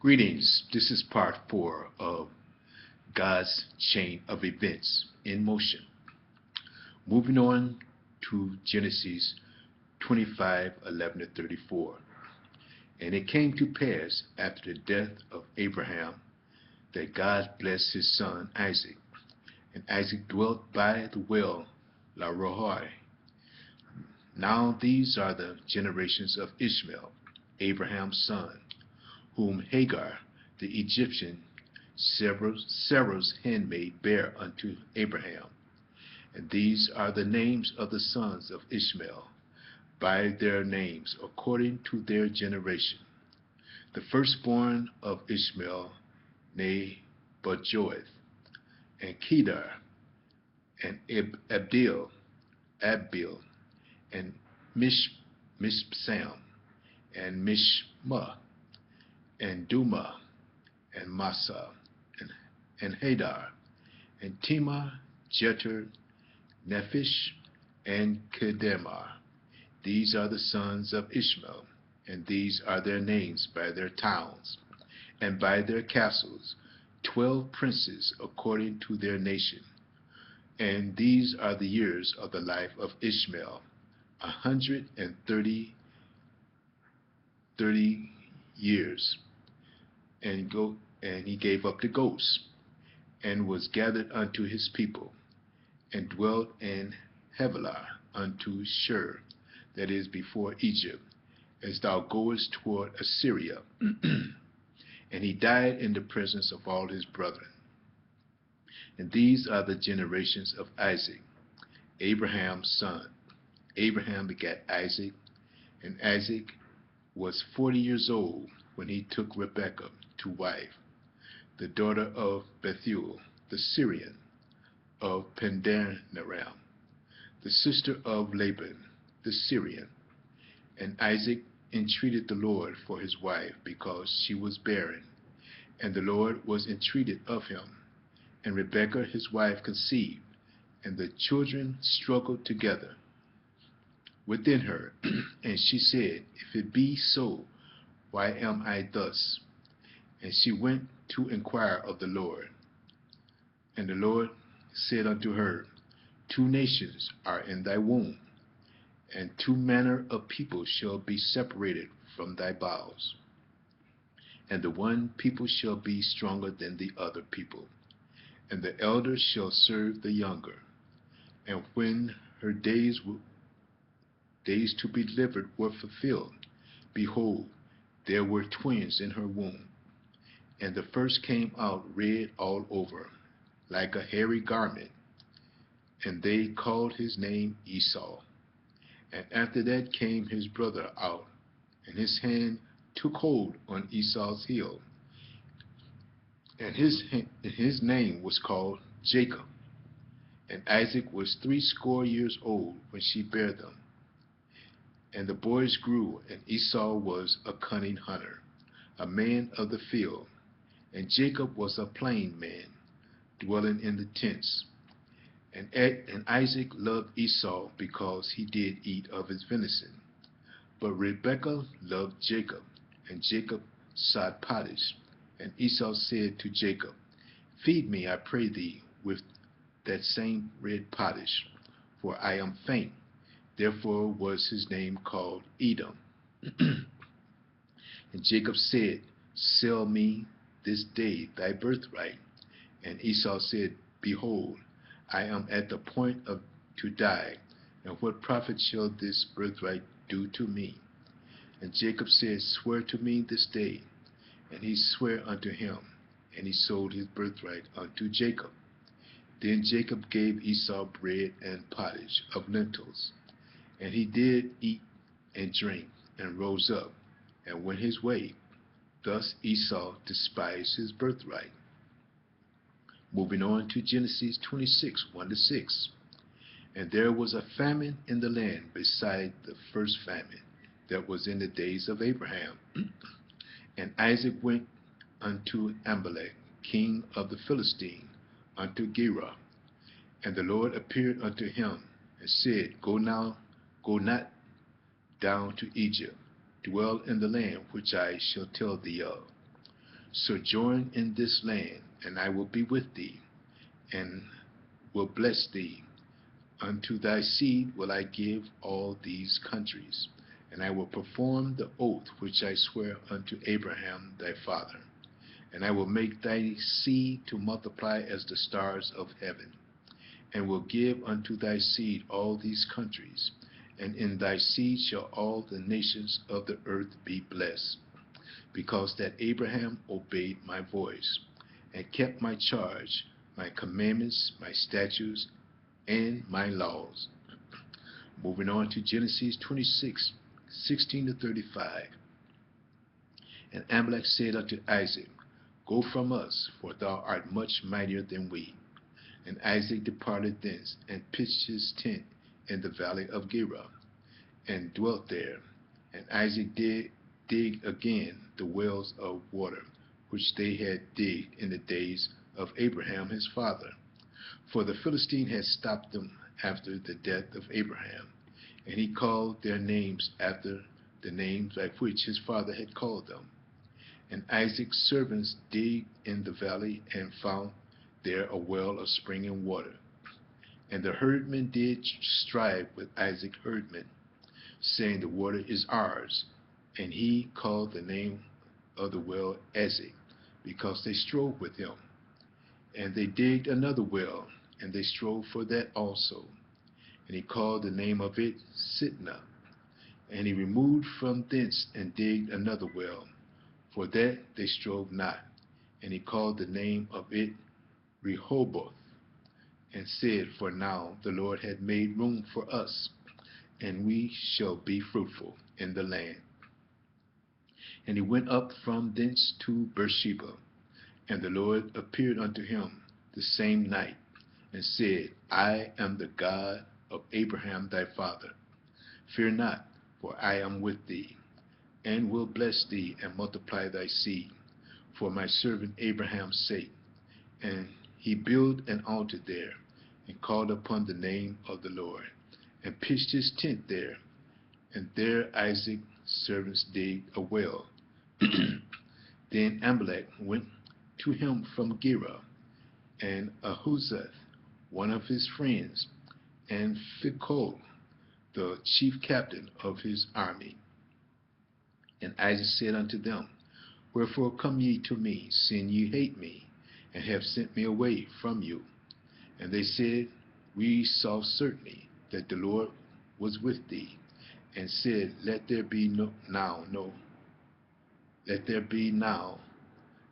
Greetings. This is part 4 of God's chain of events in motion. Moving on to Genesis 25:11 to 34. And it came to pass after the death of Abraham that God blessed his son Isaac. And Isaac dwelt by the well Larohai. Now these are the generations of Ishmael, Abraham's son, whom Hagar the Egyptian, Sarah's handmaid, bare unto Abraham. And these are the names of the sons of Ishmael, by their names, according to their generation. The firstborn of Ishmael, Nebajoth, and Kedar, and Abdil, and Mishpsam, and Mishma, and Duma, and Massa, and Hadar, and Tema, Jeter, Nephish, and Kedemar. These are the sons of Ishmael, and these are their names by their towns, and by their castles, 12 princes according to their nation. And these are the years of the life of Ishmael, 130 years. And he gave up the ghost, and was gathered unto his people, and dwelt in Havilah unto Shur, that is before Egypt, as thou goest toward Assyria. And he died in the presence of all his brethren. And these are the generations of Isaac, Abraham's son. Abraham begat Isaac, and Isaac was 40 years old when he took Rebekah to wife, the daughter of Bethuel, the Syrian, of Padanaram, the sister of Laban, the Syrian. And Isaac entreated the Lord for his wife, because she was barren. And the Lord was entreated of him. And Rebekah his wife conceived, and the children struggled together within her. And she said, If it be so, why am I thus? And she went to inquire of the Lord. And the Lord said unto her, 2 nations are in thy womb, and 2 manner of people shall be separated from thy bowels. And the one people shall be stronger than the other people, and the elder shall serve the younger. And when her days to be delivered were fulfilled, behold, there were twins in her womb. And the first came out red all over, like a hairy garment, and they called his name Esau. And after that came his brother out, and his hand took hold on Esau's heel, and his name was called Jacob. And Isaac was 80 years old when she bare them. And the boys grew, and Esau was a cunning hunter, a man of the field, and Jacob was a plain man, dwelling in the tents. And Isaac loved Esau, because he did eat of his venison. But Rebekah loved Jacob, and Jacob sought pottage. And Esau said to Jacob, Feed me, I pray thee, with that same red pottage, for I am faint. Therefore was his name called Edom. And Jacob said, Sell me this day thy birthright. And Esau said, Behold, I am at the point to die, and what profit shall this birthright do to me? And Jacob said, Swear to me this day. And he sware unto him, and he sold his birthright unto Jacob. Then Jacob gave Esau bread and pottage of lentils, and he did eat and drink, and rose up, and went his way. Thus Esau despised his birthright. Moving on to Genesis 26, 1-6. And there was a famine in the land beside the first famine that was in the days of Abraham. And Isaac went unto Amalek, king of the Philistines, unto Gerar. And the Lord appeared unto him, and said, Go not down to Egypt, dwell in the land which I shall tell thee of. Sojourn in this land, and I will be with thee, and will bless thee. Unto thy seed will I give all these countries, and I will perform the oath which I swear unto Abraham thy father. And I will make thy seed to multiply as the stars of heaven, and will give unto thy seed all these countries, and in thy seed shall all the nations of the earth be blessed, because that Abraham obeyed my voice, and kept my charge, my commandments, my statutes, and my laws. Moving on to Genesis 26, 16 to 35. And Amalek said unto Isaac, Go from us, for thou art much mightier than we. And Isaac departed thence, and pitched his tent in the valley of Gerar, and dwelt there. And Isaac did dig again the wells of water, which they had digged in the days of Abraham his father. For the Philistine had stopped them after the death of Abraham, and he called their names after the names by which his father had called them. And Isaac's servants digged in the valley, and found there a well of springing water. And the herdmen did strive with Isaac's herdmen, saying, The water is ours. And he called the name of the well Esek, because they strove with him. And they digged another well, and they strove for that also. And he called the name of it Sitnah. And he removed from thence, and digged another well, for that they strove not. And he called the name of it Rehoboth, and said, For now the Lord hath made room for us, and we shall be fruitful in the land. And he went up from thence to Beersheba, and the Lord appeared unto him the same night, and said, I am the God of Abraham thy father. Fear not, for I am with thee, and will bless thee, and multiply thy seed, for my servant Abraham's sake. And he built an altar there, and called upon the name of the Lord, and pitched his tent there. And there Isaac's servants digged a well. Then Amalek went to him from Gerar, and Ahuzzath, one of his friends, and Phicol, the chief captain of his army. And Isaac said unto them, Wherefore come ye to me, seeing ye hate me, and have sent me away from you? And they said, We saw certainly that the Lord was with thee, and said, Let there be now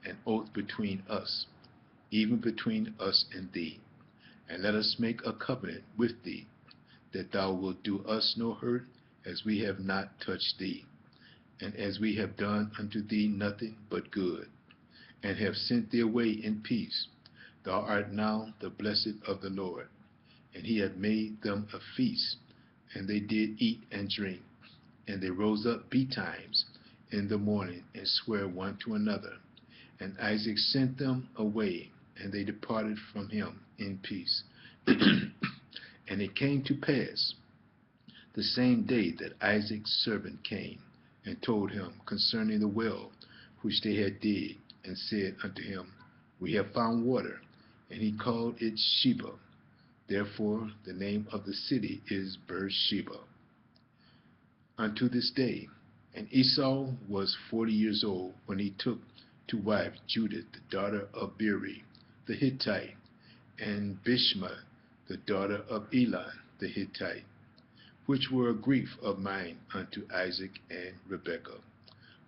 an oath between us, even between us and thee, and let us make a covenant with thee, that thou wilt do us no hurt, as we have not touched thee, and as we have done unto thee nothing but good, and have sent thee away in peace. Thou art now the blessed of the Lord. And he had made them a feast, and they did eat and drink. And they rose up betimes in the morning, and sware one to another. And Isaac sent them away, and they departed from him in peace. And it came to pass the same day that Isaac's servant came, and told him concerning the well which they had digged, and said unto him, We have found water. And he called it Sheba. Therefore the name of the city is Beersheba unto this day. And Esau was 40 years old when he took to wife Judith, the daughter of Beeri the Hittite, and Bishma, the daughter of Elon the Hittite, which were a grief of mine unto Isaac and Rebekah.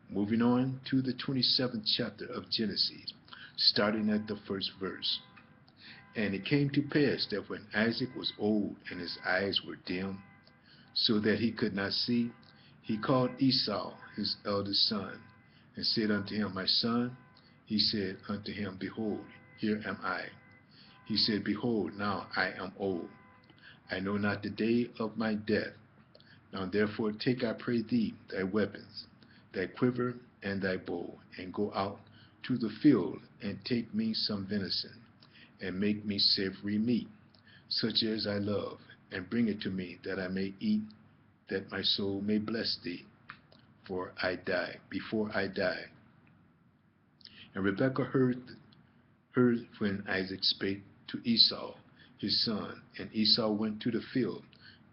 Moving on to the 27th chapter of Genesis, starting at the first verse. And it came to pass that when Isaac was old, and his eyes were dim, so that he could not see, he called Esau his eldest son, and said unto him, My son. He said unto him, Behold, here am I. He said, Behold, now I am old. I know not the day of my death. Now therefore take, I pray thee, thy weapons, thy quiver and thy bow, and go out to the field, and take me some venison, and make me savory meat, such as I love, and bring it to me, that I may eat, that my soul may bless thee, before I die. And Rebekah heard when Isaac spake to Esau his son, and Esau went to the field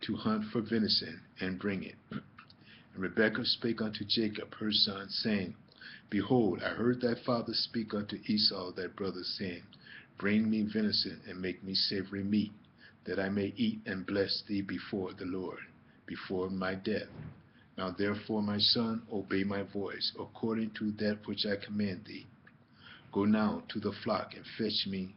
to hunt for venison and bring it. And Rebekah spake unto Jacob her son, saying, Behold, I heard thy father speak unto Esau thy brother, saying, Bring me venison and make me savory meat, that I may eat and bless thee before the Lord, before my death. Now therefore, my son, obey my voice, according to that which I command thee. Go now to the flock, and fetch me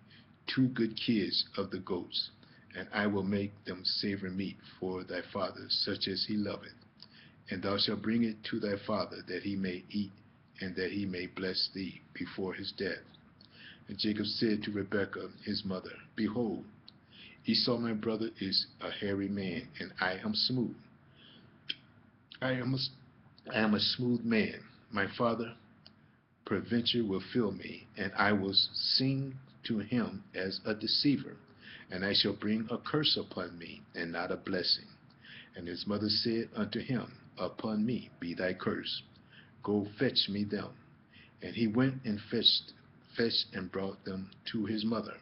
2 good kids of the goats, and I will make them savory meat for thy father, such as he loveth. And thou shalt bring it to thy father, that he may eat, and that he may bless thee before his death. And Jacob said to Rebekah his mother, Behold, Esau my brother is a hairy man, and I am smooth. I am a smooth man. My father peradventure will fill me, and I will sing to him as a deceiver, and I shall bring a curse upon me, and not a blessing. And his mother said unto him, Upon me be thy curse. Go fetch me them. And he went and fetched and brought them to his mother.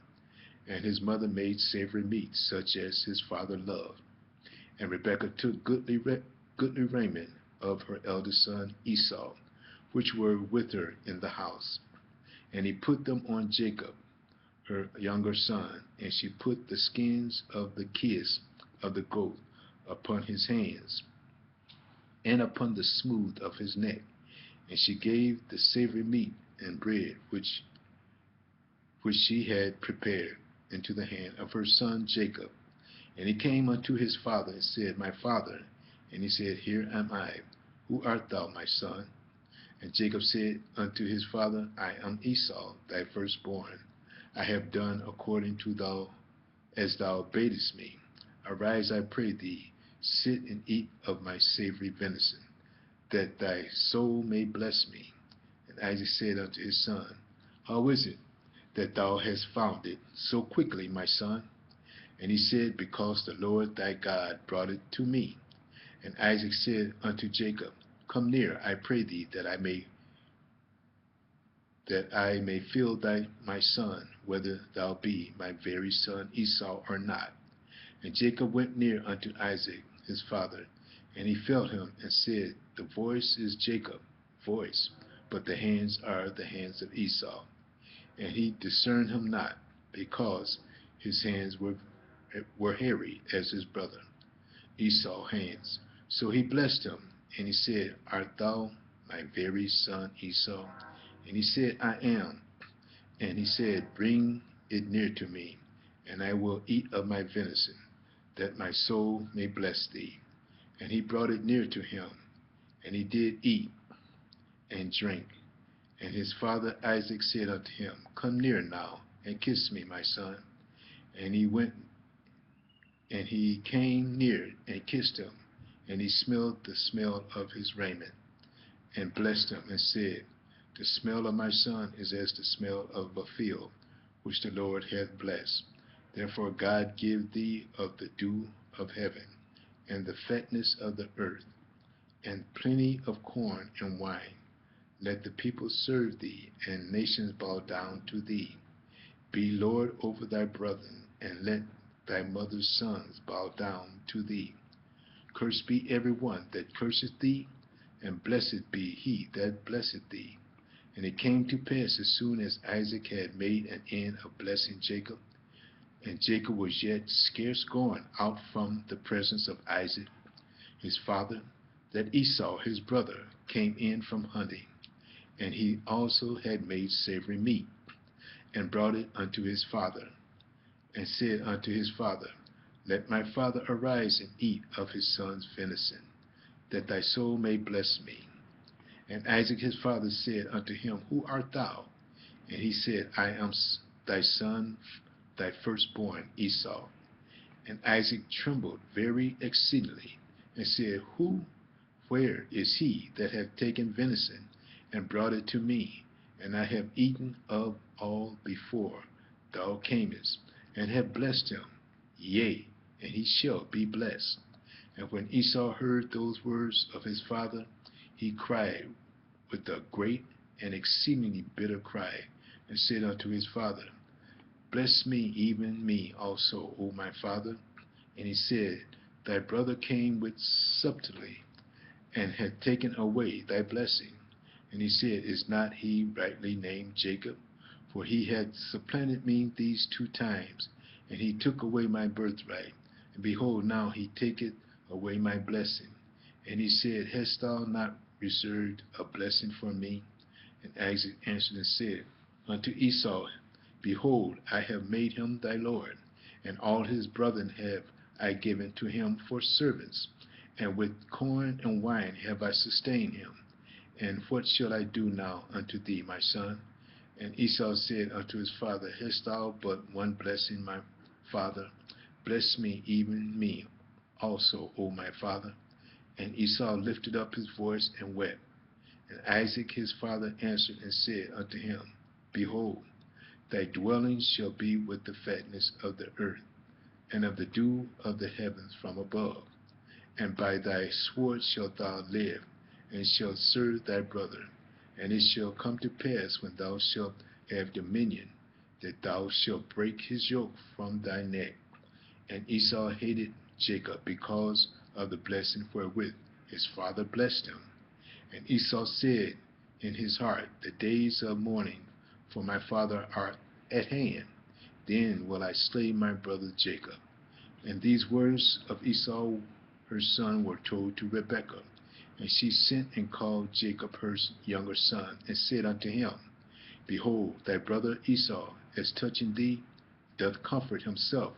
And his mother made savory meat, such as his father loved. And Rebekah took goodly raiment of her eldest son Esau, which were with her in the house. And he put them on Jacob, her younger son, and she put the skins of the kids of the goat upon his hands, and upon the smooth of his neck. And she gave the savory meat and bread which she had prepared into the hand of her son Jacob. And he came unto his father and said, My father. And he said, Here am I. Who art thou, my son? And Jacob said unto his father, I am Esau, thy firstborn. I have done according to thou as thou badest me. Arise, I pray thee, sit and eat of my savory venison, that thy soul may bless me. And Isaac said unto his son, How is it that thou hast found it so quickly, my son? And he said, Because the Lord thy God brought it to me. And Isaac said unto Jacob, Come near, I pray thee, that I may feel my son, whether thou be my very son Esau or not. And Jacob went near unto Isaac his father, and he felt him, and said, The voice is Jacob's voice, but the hands are the hands of Esau. And he discerned him not, because his hands were hairy as his brother Esau's hands. So he blessed him, and he said, Art thou my very son Esau? And he said, I am. And he said, Bring it near to me, and I will eat of my venison, that my soul may bless thee. And he brought it near to him, and he did eat and drink. And his father Isaac said unto him, Come near now, and kiss me, my son. And he went, and he came near and kissed him, and he smelled the smell of his raiment, and blessed him, and said, The smell of my son is as the smell of a field, which the Lord hath blessed. Therefore God give thee of the dew of heaven, and the fatness of the earth, and plenty of corn and wine. Let the people serve thee, and nations bow down to thee. Be Lord over thy brethren, and let thy mother's sons bow down to thee. Cursed be every one that curseth thee, and blessed be he that blesseth thee. And it came to pass, as soon as Isaac had made an end of blessing Jacob, and Jacob was yet scarce gone out from the presence of Isaac his father, that Esau his brother came in from hunting. And he also had made savory meat, and brought it unto his father, and said unto his father, Let my father arise and eat of his son's venison, that thy soul may bless me. And Isaac his father said unto him, Who art thou? And he said, I am thy son, thy firstborn Esau. And Isaac trembled very exceedingly, and said, Where is he that hath taken venison, and brought it to me? And I have eaten of all before thou camest, and have blessed him. Yea, and he shall be blessed. And when Esau heard those words of his father, he cried with a great an exceedingly bitter cry, and said unto his father, Bless me, even me also, O my father. And he said, Thy brother came with subtlety, and had taken away thy blessing. And he said, Is not he rightly named Jacob? For he had supplanted me these 2 times, and he took away my birthright. And behold, now he taketh away my blessing. And he said, Hast thou not reserved a blessing for me? And Isaac answered and said unto Esau, Behold, I have made him thy lord, and all his brethren have I given to him for servants, and with corn and wine have I sustained him. And what shall I do now unto thee, my son? And Esau said unto his father, Hast thou but one blessing, my father? Bless me, even me also, O my father. And Esau lifted up his voice and wept. And Isaac his father answered and said unto him, Behold, thy dwelling shall be with the fatness of the earth, and of the dew of the heavens from above. And by thy sword shalt thou live, and shalt serve thy brother. And it shall come to pass, when thou shalt have dominion, that thou shalt break his yoke from thy neck. And Esau hated Jacob because of the blessing wherewith his father blessed him. And Esau said in his heart, The days of mourning for my father are at hand. Then will I slay my brother Jacob. And these words of Esau her son were told to Rebekah. And she sent and called Jacob her younger son, and said unto him, Behold, thy brother Esau, as touching thee, doth comfort himself,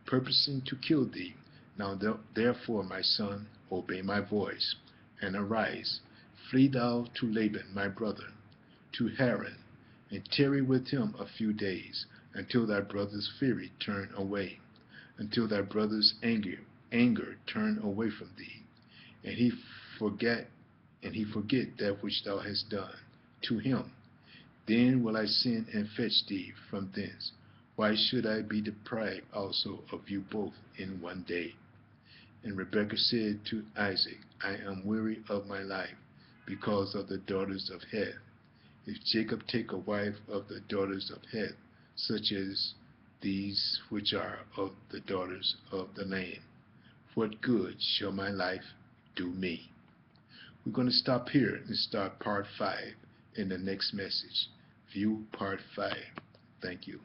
purposing to kill thee. Now therefore, my son, obey my voice, and arise. Flee thou to Laban my brother, to Haran, and tarry with him a few days, until thy brother's fury turn away, until thy brother's anger turn away from thee, and he forget that which thou hast done to him. Then will I send and fetch thee from thence. Why should I be deprived also of you both in one day? And Rebekah said to Isaac, I am weary of my life, because of the daughters of Heth. If Jacob take a wife of the daughters of Heth, such as these which are of the daughters of the land, what good shall my life do me? We're going to stop here and start part 5 in the next message. View part 5. Thank you.